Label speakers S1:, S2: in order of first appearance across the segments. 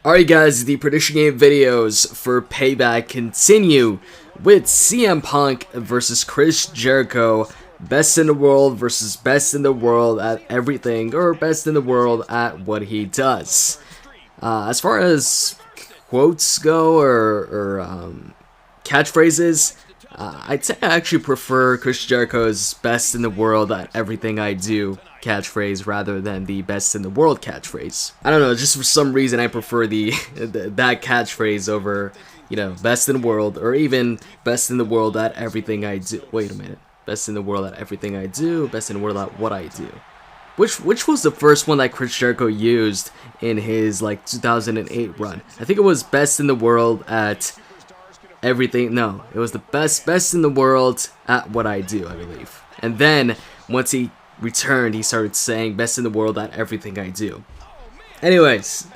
S1: Alright guys, the prediction game videos for Payback continue with CM Punk versus Chris Jericho, best in the world versus best in the world at everything, or best in the world at what he does. As far as quotes go, or catchphrases, I'd say I actually prefer Chris Jericho's best in the world at everything I do catchphrase rather than the best in the world catchphrase. I don't know, just for some reason I prefer that catchphrase over, best in the world, or even best in the world at everything I do. Wait a minute. Best in the world at everything I do, best in the world at what I do. Which was the first one that Chris Jericho used in his 2008 run? I think it was best in the world at everything. No, it was the best in the world at what I do, I believe. And then once he returned, he started saying best in the world at everything I do. Anyways,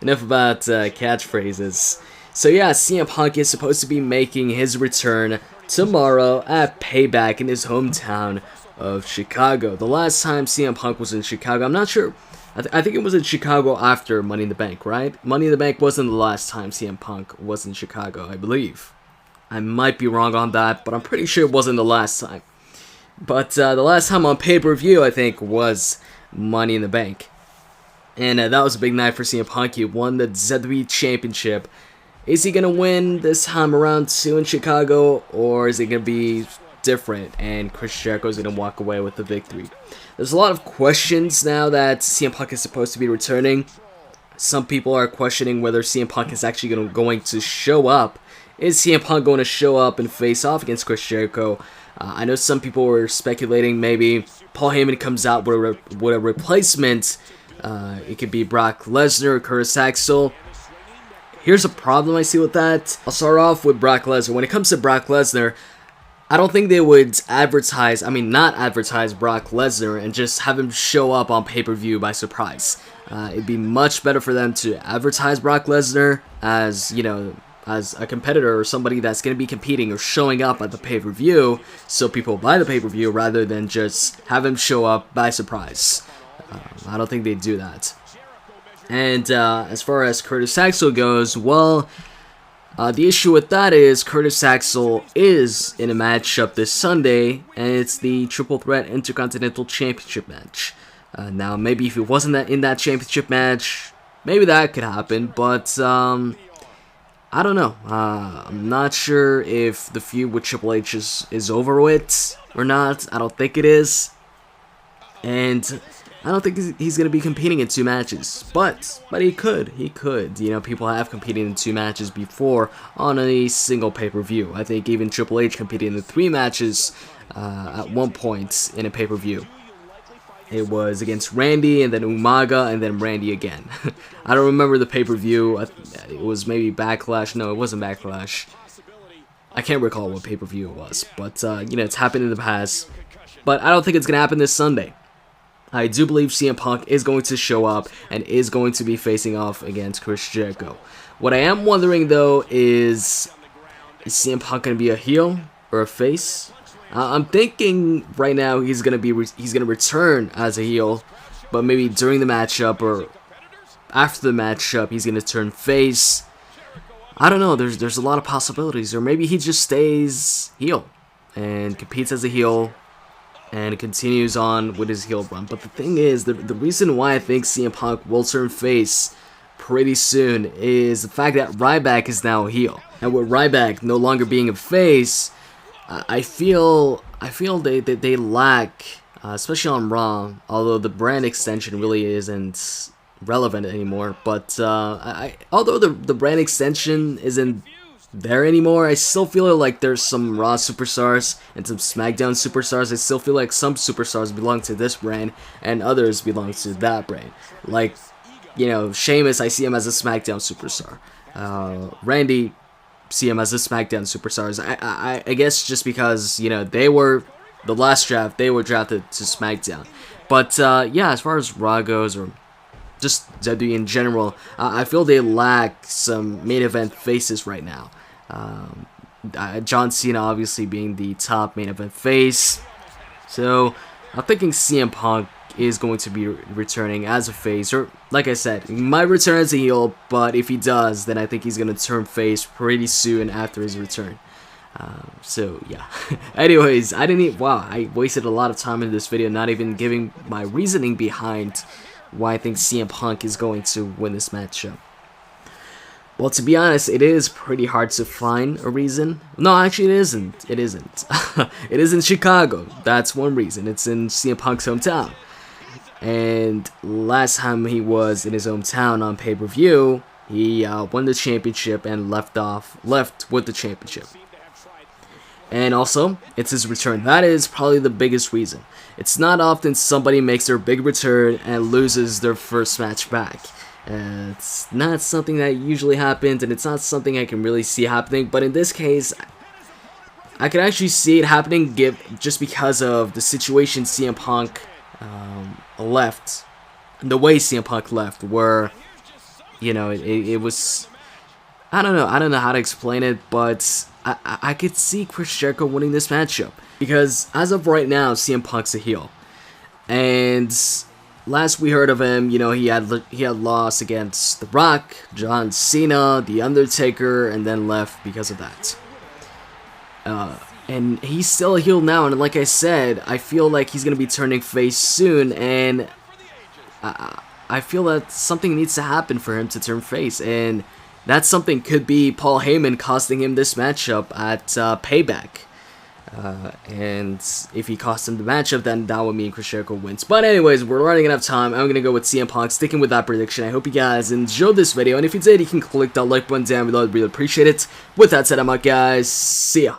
S1: enough about catchphrases. So yeah, CM Punk is supposed to be making his return tomorrow at Payback in his hometown of Chicago. The last time CM Punk was in Chicago, I'm not sure. I think it was in Chicago after Money in the Bank, right? Money in the Bank wasn't the last time CM Punk was in Chicago, I believe. I might be wrong on that, but I'm pretty sure it wasn't the last time. But the last time on pay-per-view, I think, was Money in the Bank. And that was a big night for CM Punk. He won the WWE Championship. Is he going to win this time around too in Chicago, or is it going to be different and Chris Jericho is going to walk away with the victory? There's a lot of questions now that CM Punk is supposed to be returning. Some people are questioning whether CM Punk is actually going to show up. Is CM Punk going to show up and face off against Chris Jericho? I know some people were speculating maybe Paul Heyman comes out with a replacement. It could be Brock Lesnar or Curtis Axel. Here's a problem I see with that. I'll start off with Brock Lesnar. When it comes to Brock Lesnar, I don't think they would not advertise Brock Lesnar and just have him show up on pay-per-view by surprise. It'd be much better for them to advertise Brock Lesnar as, as a competitor or somebody that's going to be competing or showing up at the pay-per-view so people buy the pay-per-view rather than just have him show up by surprise. I don't think they'd do that. And as far as Curtis Axel goes, well, the issue with that is Curtis Axel is in a matchup this Sunday, and it's the Triple Threat Intercontinental Championship match. Now, maybe if it wasn't in that championship match, maybe that could happen, but I don't know. I'm not sure if the feud with Triple H is over with or not. I don't think it is. And I don't think he's going to be competing in two matches. But he could. He could. People have competed in two matches before on a single pay-per-view. I think even Triple H competed in the 3 matches at one point in a pay-per-view. It was against Randy, and then Umaga, and then Randy again. I don't remember the pay-per-view. It was maybe Backlash. No, it wasn't Backlash. I can't recall what pay-per-view it was. But, it's happened in the past. But I don't think it's going to happen this Sunday. I do believe CM Punk is going to show up and is going to be facing off against Chris Jericho. What I am wondering, though, is CM Punk going to be a heel or a face? I'm thinking right now he's gonna return as a heel, but maybe during the matchup or after the matchup he's gonna turn face. I don't know. There's a lot of possibilities, or maybe he just stays heel and competes as a heel and continues on with his heel run. But the thing is, the reason why I think CM Punk will turn face pretty soon is the fact that Ryback is now a heel, and with Ryback no longer being a face, I feel they lack, especially on Raw, although the brand extension really isn't relevant anymore. But although the brand extension isn't there anymore, I still feel like there's some Raw superstars and some SmackDown superstars. I still feel like some superstars belong to this brand and others belong to that brand. Like, Sheamus, I see him as a SmackDown superstar. Randy, see him as a SmackDown superstars. I guess just because, they were, the last draft, they were drafted to SmackDown. But, yeah, as far as Raw goes, or just WWE in general, I feel they lack some main event faces right now. John Cena obviously being the top main event face. So, I'm thinking CM Punk is going to be returning as a face, or like I said, he might return as a heel, but if he does, then I think he's going to turn face pretty soon after his return. So yeah. Anyways, I wasted a lot of time in this video not even giving my reasoning behind why I think CM Punk is going to win this matchup. Well, to be honest, it is pretty hard to find a reason. No, actually it isn't. It isn't. It is in Chicago. That's one reason. It's in CM Punk's hometown. And last time he was in his hometown on pay-per-view, he won the championship and left with the championship. And also, it's his return. That is probably the biggest reason. It's not often somebody makes their big return and loses their first match back. It's not something that usually happens, and it's not something I can really see happening, but in this case, I could actually see it happening just because of the situation CM Punk left, the way CM Punk left, where, you know, it was, I don't know how to explain it, but I could see Chris Jericho winning this matchup, because as of right now, CM Punk's a heel, and last we heard of him, you know, he had lost against The Rock, John Cena, The Undertaker, and then left because of that. And he's still a heel now, and like I said, I feel like he's going to be turning face soon, and I feel that something needs to happen for him to turn face, and that something could be Paul Heyman costing him this matchup at Payback. And if he costs him the matchup, then that would mean Chris Jericho wins. But anyways, we're running out of time. I'm going to go with CM Punk, sticking with that prediction. I hope you guys enjoyed this video, and if you did, you can click that like button down below. I'd really appreciate it. With that said, I'm out, guys. See ya.